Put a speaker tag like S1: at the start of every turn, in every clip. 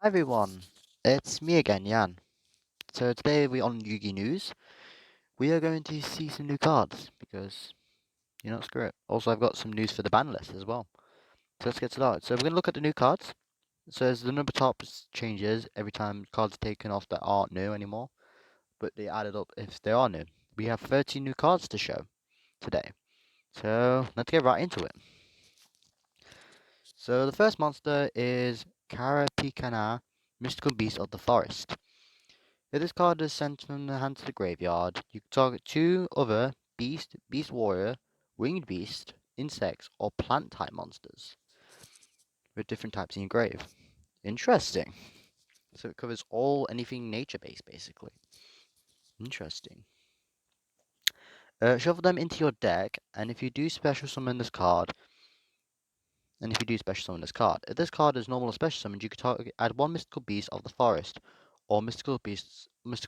S1: Hi everyone, it's me again, Jan. So today we're on Yugi News. We are going to see some new cards because, screw it. Also, I've got some news for the ban list as well. So let's get started. So we're going to look at the new cards. So as the number top changes every time cards are taken off that aren't new anymore, but they added up if they are new. We have 13 new cards to show today. So let's get right into it. So the first monster is Karapikana, Mystical Beast of the Forest. If this card is sent from the hand to the graveyard, you can target two other beast, beast warrior, winged beast, insects, or plant type monsters with different types in your grave. Interesting. So it covers anything nature based basically. Interesting. Shuffle them into your deck, and if you do special summon this card, if this card is normal or special summoned, you can add one mystical beast of the forest, or mystical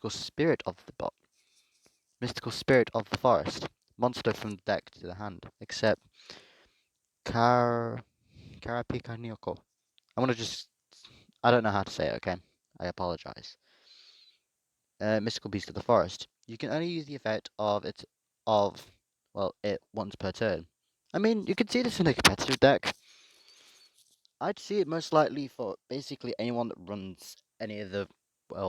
S1: spirit of the forest monster from the deck to the hand, except Car Karapikanioko. I don't know how to say it, okay? I apologize. Mystical Beast of the Forest. You can only use the effect it once per turn. I mean, you can see this in a competitive deck. I'd see it most likely for basically anyone that runs any of the,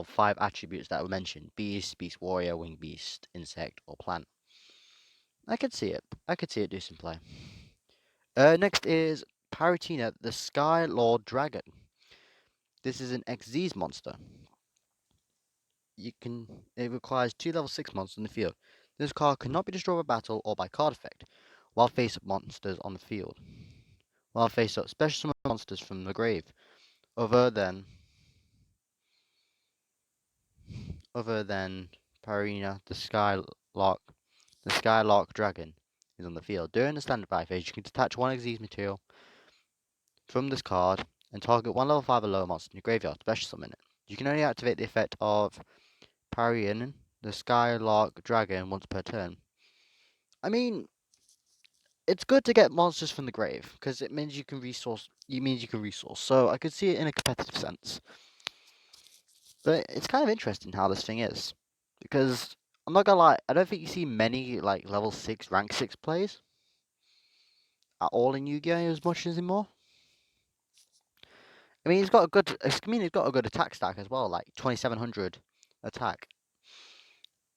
S1: 5 attributes that were mentioned. Beast, Beast Warrior, Winged Beast, Insect, or Plant. I could see it. I could see it do some play. Next is Paratina, the Skylord Dragon. This is an Xyz monster. It requires 2 level 6 monsters in the field. This card cannot be destroyed by battle or by card effect, while face up monsters on the field. While face up special summon monsters from the grave, other than Parina, the Skylark Dragon is on the field. During the standby phase, you can detach one Xyz material from this card and target one level 5 or lower monster in your graveyard, special summon it. You can only activate the effect of Parian, the Skylark Dragon, once per turn. I mean, it's good to get monsters from the grave because it means you can resource. So I could see it in a competitive sense, but it's kind of interesting how this thing is because I'm not gonna lie, I don't think you see many like level 6, rank 6 plays at all in Yu-Gi-Oh as much as anymore. I mean, he's got a good attack stack as well, like 2700 attack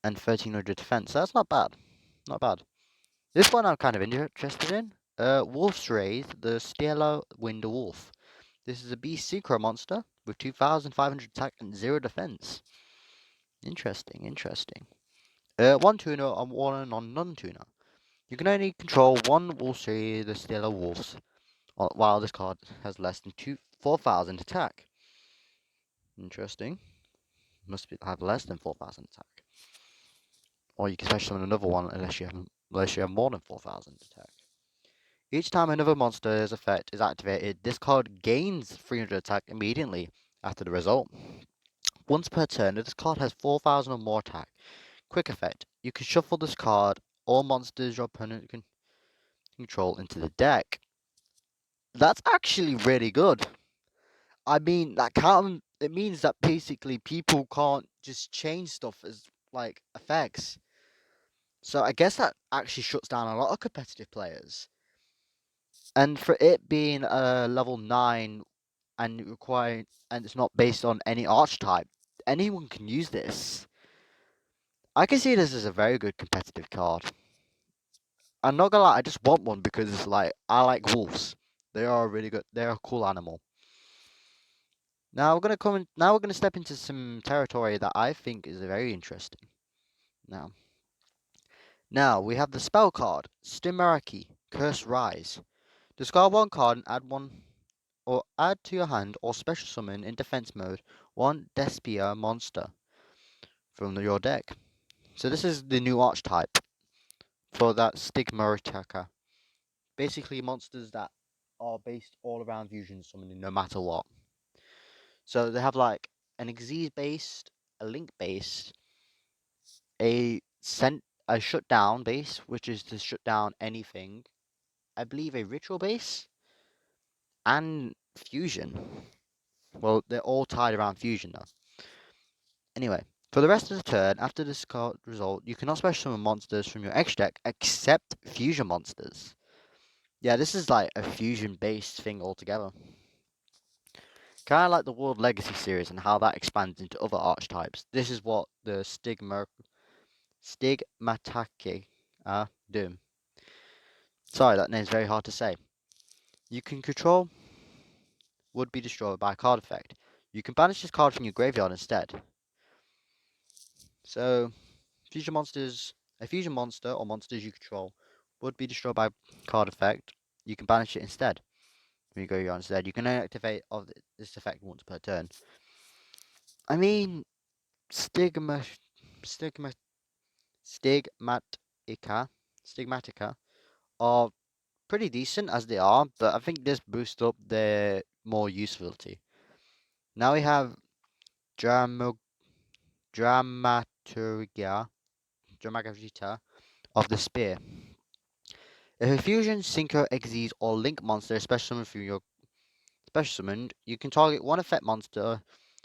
S1: and 1300 defense. So that's not bad, not bad. This one I'm kind of interested in. Wolf's Wraith, the Stelo Wind Wolf. This is a beast synchro monster with 2500 attack and 0 defense. Interesting, interesting. One tuner and one non-tuner. You can only control one Wolf's Wraith, the Stelo Wolves, while this card has less than 4,000 attack. Interesting. Have less than 4,000 attack. Or you can special summon another one unless you have more than 4,000 attack. Each time another monster's effect is activated, this card gains 300 attack immediately after the result. Once per turn, if this card has 4,000 or more attack, quick effect, you can shuffle this card, all monsters your opponent can control, into the deck. That's actually really good. I mean, it means that basically people can't just change stuff as like effects. So I guess that actually shuts down a lot of competitive players. And for it being a level 9 and it's not based on any archetype, anyone can use this. I can see this as a very good competitive card. I'm not gonna lie, I just want one because like I like wolves. They are really good. They're a cool animal. Now we're gonna step into some territory that I think is very interesting. Now, we have the spell card, Stimuraki Curse Rise. Discard one card and add to your hand or special summon in defense mode one Despia monster from your deck. So this is the new archetype for that Stigmaritaka. Basically monsters that are based all around fusion summoning no matter what. So they have like an Xyz based, a link based, a shutdown base, which is to shut down anything. I believe a ritual base and fusion. Well, they're all tied around fusion now. Anyway, for the rest of the turn, after this card result, you cannot special summon monsters from your extra deck except fusion monsters. Yeah, this is like a fusion-based thing altogether. Kind of like the World Legacy series and how that expands into other archetypes. This is what the Stigmataki do. Sorry, that name's very hard to say. You can control would be destroyed by a card effect. You can banish this card from your graveyard instead. So, fusion monsters, a fusion monster or monsters you control would be destroyed by card effect. You can banish it instead. When you go graveyard instead, you can only activate this effect once per turn. I mean, Stigma, Stigma, Stigmatica are pretty decent as they are, but I think this boosts up their more usability. Now we have Dramaturgia of the Spear. If a fusion, synchro, exes, or link monster is special summoned from your special summoned, you can target one effect monster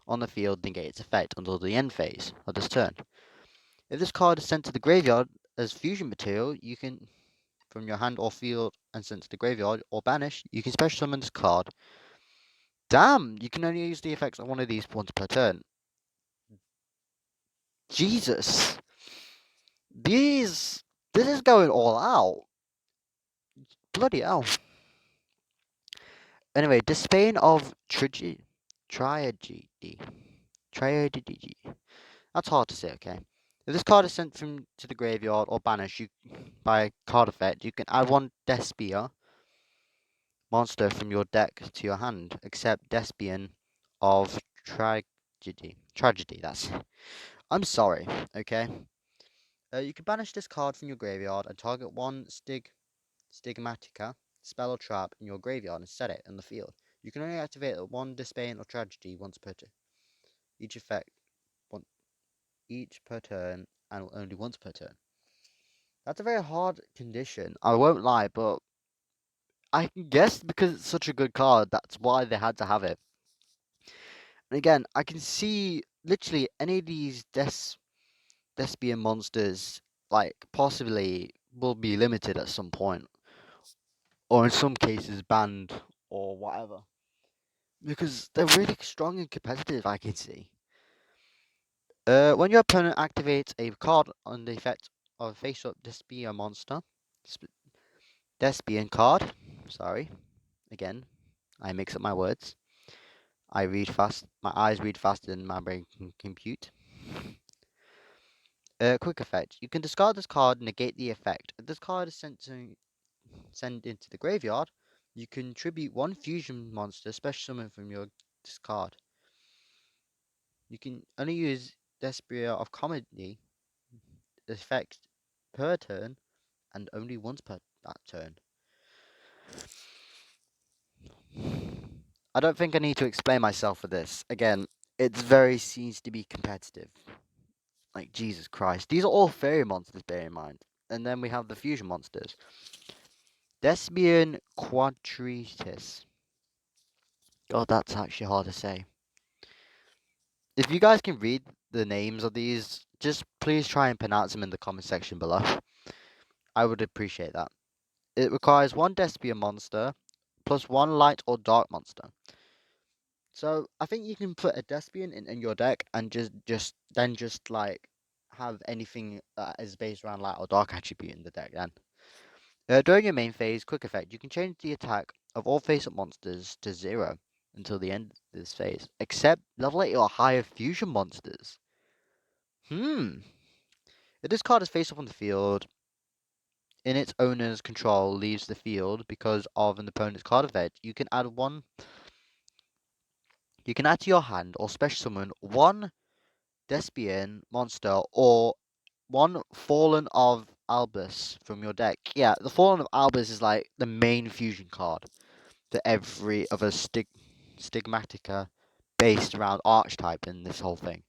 S1: on the field, negate its effect until the end phase of this turn. If this card is sent to the graveyard as fusion material, you can from your hand or field and sent to the graveyard or banished, you can special summon this card. Damn, you can only use the effects of one of these once per turn. Jesus. This is going all out. Bloody hell. Anyway, Despain of Triagedy. That's hard to say, okay? If this card is sent to the graveyard or banished by a card effect, you can add one Despia monster from your deck to your hand, except Despion of Tragedy, that's... I'm sorry, okay? You can banish this card from your graveyard and target one Stigmatica spell or trap in your graveyard and set it in the field. You can only activate one Despain or Tragedy once per turn. Each effect each per turn and only once per turn. That's a very hard condition, I won't lie, but I can guess because it's such a good card, that's why they had to have it. And again, I can see literally any of these Despian monsters, like, possibly will be limited at some point, or in some cases banned, or whatever. Because they're really strong and competitive, I can see. When your opponent activates a card on the effect of a face-up Despia monster, Despian card, sorry, again, I mix up my words. I read fast, my eyes read faster than my brain can compute. Quick effect. You can discard this card and negate the effect. If this card is sent into the graveyard, you can tribute one fusion monster special summon from your discard. You can only use Despia of Comedy effect per turn and only once per that turn. I don't think I need to explain myself for this. Again, it's very seems to be competitive. Like, Jesus Christ. These are all fairy monsters, bear in mind. And then we have the fusion monsters. Despian Quadritus. God, that's actually hard to say. If you guys can read the names of these, just please try and pronounce them in the comment section below. I would appreciate that. It requires one Despian monster, plus one light or dark monster. So I think you can put a Despian in your deck and just like have anything that is based around light or dark attribute in the deck then. During your main phase, quick effect, you can change the attack of all face-up monsters to 0 until the end of this phase, except level 8 or higher fusion monsters. If this card is face-up on the field, in its owner's control leaves the field because of an opponent's card effect, you can add to your hand or special summon one Despian monster or one Fallen of Albus from your deck. Yeah, the Fallen of Albus is like the main fusion card to every other Stigmatica based around archetype in this whole thing.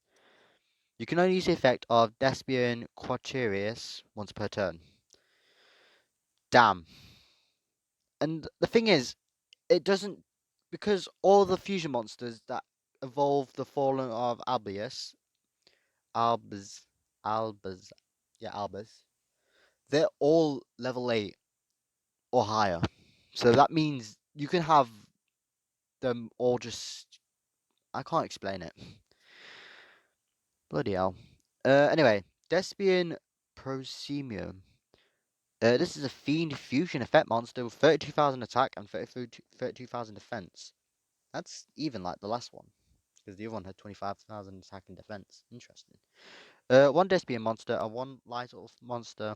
S1: You can only use the effect of Despian Quaterius once per turn. Damn. And the thing is, it doesn't, because all the fusion monsters that evolve the Fallen of Albus, Albus, yeah, Albus, they're all level 8 or higher. So that means you can have them all just. I can't explain it. Bloody hell. Anyway, Despian proceemia. This is a fiend fusion effect monster with 32,000 attack and 32,000 defense. That's even like the last one, because the other one had 25,000 attack and defense. Interesting. One Despian monster and one light elf monster,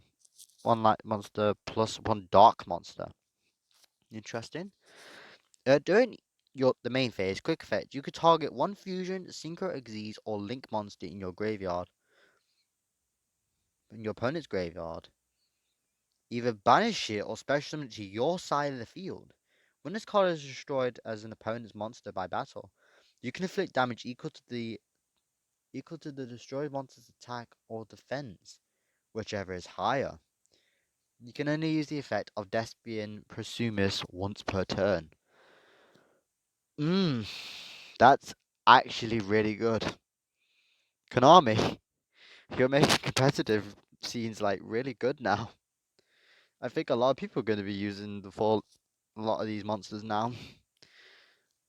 S1: one light monster plus one dark monster. Interesting. During the main phase, quick effect, you could target one fusion, synchro, exes, or link monster in your graveyard. In your opponent's graveyard. Either banish it or special summon it to your side of the field. When this card is destroyed as an opponent's monster by battle, you can inflict damage equal to the destroyed monster's attack or defense, whichever is higher. You can only use the effect of Despian Prosumus once per turn. That's actually really good. Konami, you're making competitive scenes like really good now. I think a lot of people are going to be using a lot of these monsters now.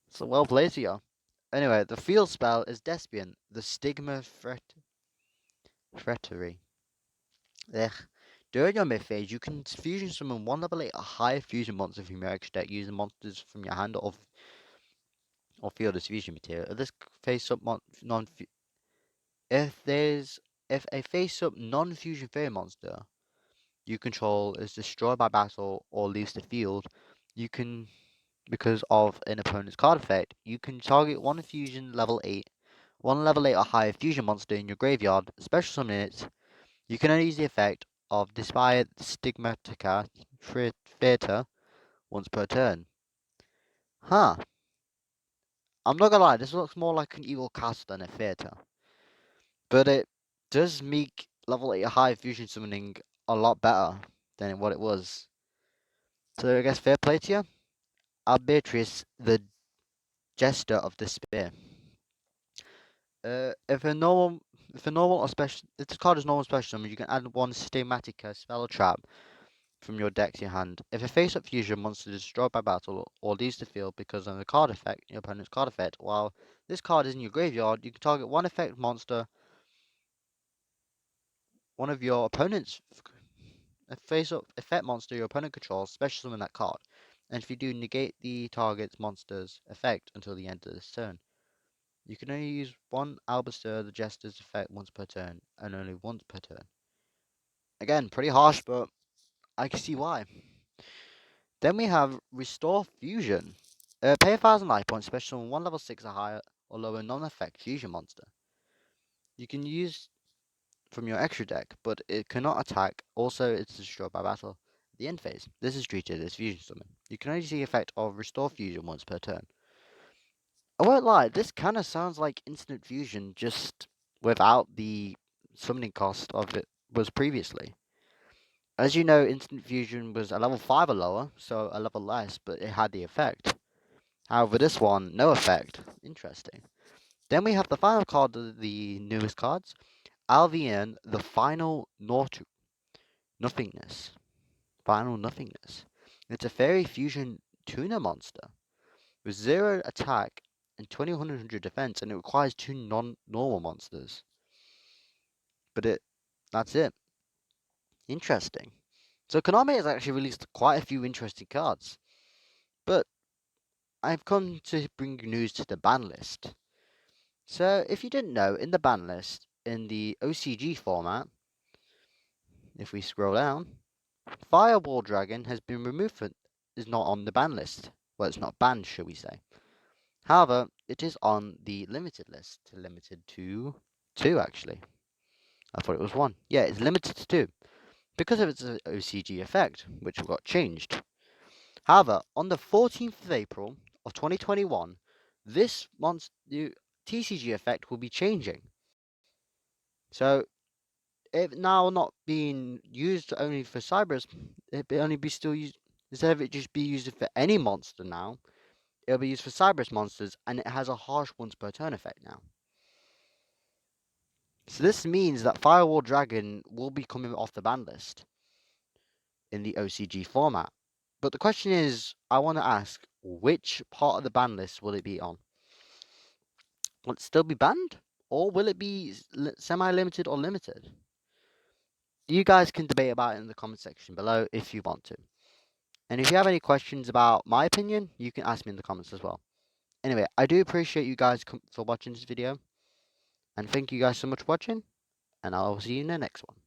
S1: So well played to you. Anyway, the field spell is Despian, the Stigma Threatering. Ugh. During your mid phase, you can fusion summon one level 8 or higher fusion monster from your extra deck using monsters from your hand or field as fusion material. If this face up non if a face up non fusion fairy monster you control is destroyed by battle or leaves the field, you can, because of an opponent's card effect, you can target one fusion level 8, one level 8 or higher fusion monster in your graveyard, special summon it. You can only use the effect of Despia Stigmatica Theater once per turn. Huh. I'm not gonna lie, this looks more like an evil cast than a theater. But it does make level 8 high fusion summoning a lot better than what it was. So I guess fair play to you. Beatrice, the Jester of Despair. If a normal or special, if this card is normal special summon, you can add one Stigmatica spell or trap from your deck to your hand. If a face-up fusion monster is destroyed by battle or leaves the field because of the card effect, your opponent's card effect, while this card is in your graveyard, you can target one effect monster, one of your opponent's a face-up effect monster your opponent controls, special summon that card. And if you do, negate the target's monster's effect until the end of this turn. You can only use one Albusteur the Jester's effect once per turn, and only once per turn. Again, pretty harsh, but I can see why. Then we have Restore Fusion. Pay 1,000 life points, special summon one level 6 or higher or lower non-effect fusion monster. You can use from your extra deck, but it cannot attack. Also, it's destroyed by battle. The end phase. This is treated as fusion summon. You can only see the effect of Restore Fusion once per turn. I won't lie, this kind of sounds like instant fusion, just without the summoning cost of it was previously. As you know, instant fusion was a level 5 or lower, so a level less, but it had the effect. However, this one, no effect. Interesting. Then we have the final card of the newest cards, Alvian, the Final Nothingness. Final Nothingness. It's a fairy fusion tuna monster with 0 attack and 2100 defense, and it requires 2 non-normal monsters. But that's it. Interesting. So Konami has actually released quite a few interesting cards. But I've come to bring you news to the ban list. So if you didn't know, in the ban list, in the OCG format, if we scroll down, Skylord Dragon has been removed is not on the ban list. Well, it's not banned, shall we say. However, it is on the limited list, limited to 2 actually. I thought it was 1. Yeah, it's limited to 2 because of its OCG effect, which got changed. However, on the 14th of April of 2021, this TCG effect will be changing. So, it now not being used only for Cybers, it will only be still used, instead of it just be used for any monster now, It'll be used for Cyberus monsters, and it has a harsh once per turn effect now. So this means that Skylord Dragon will be coming off the ban list in the OCG format. But the question is, I want to ask, which part of the ban list will it be on? Will it still be banned? Or will it be semi-limited or limited? You guys can debate about it in the comment section below if you want to. And if you have any questions about my opinion, you can ask me in the comments as well. Anyway, I do appreciate you guys for watching this video. And thank you guys so much for watching. And I'll see you in the next one.